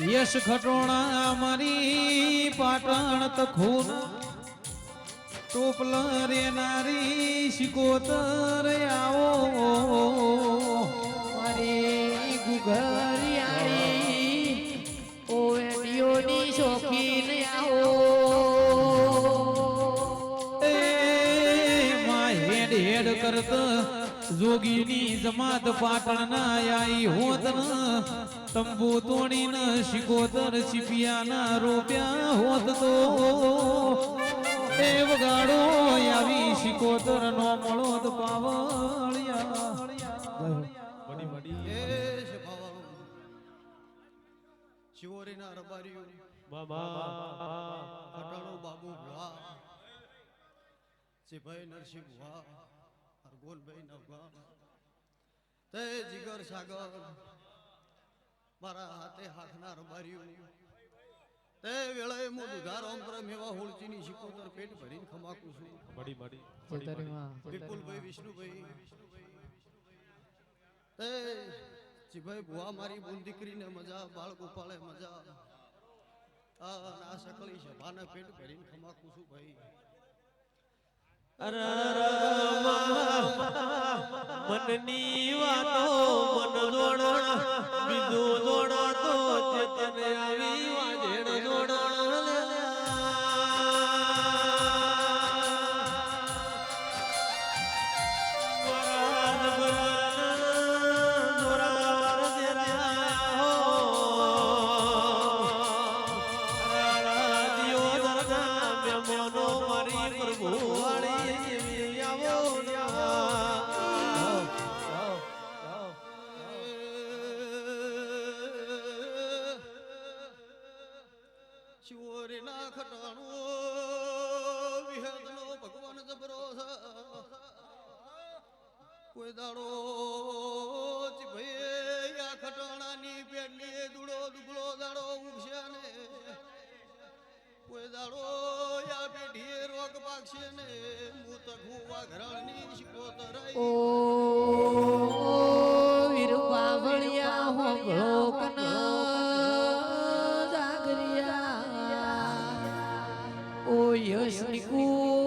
યશ ખટોણા મારી પાટણ તખૂન ટોપલ રે નારી શિકોતર આવો મારી ગુગરિયાળી ઓ એડિયોની શોખીન આવો એ માં હેડ હેડ કરત જોગીની જમાત પાટણ ના આઈ હોત ન તંબુ તોડીને શિકોતર ચીપિયાના રોપ્યા હોત તો દેવ ગાડો આવી શિકોતર નો મળો તો પાવળિયા બડી બડી શિવોરીના રબારીઓ અટાણો બાબુ ભુવા સિભાઈ નરસિંહ ભુવા અરગોલભાઈ નવગા તે જીગર સાગર મારા હાથે હાથના રબારીઓ તે વેળાએ હું દુધારામ પર મેવા હોળચીની શિકોતર પેટ ભરીને ખમાકું છું બડી બડી વિપુલભાઈ વિષ્ણુભાઈ તે જીભાઈ ભુવા મારી બોલ દીકરીને મજા બાળ ગોપાળે મજા આ સકળી સભાને પેટ ભરીને ખમાકું છું ભાઈ મનની વાતો મન જોડા બીજું જોડા તો ચેતન આવી વાજેણ જોડા શિવોરીના ખટાણો વિહદનો ભગવાન જબરો કોઈ દાડો ભાઈ આ ખટાણાની પેટલી દુડો દુગડો દાડો ઉગશે ને કોઈ દાડો આ પેઢીએ રોગ પાકશે ને હું તખું વાઘરણની શિકોતર ઓ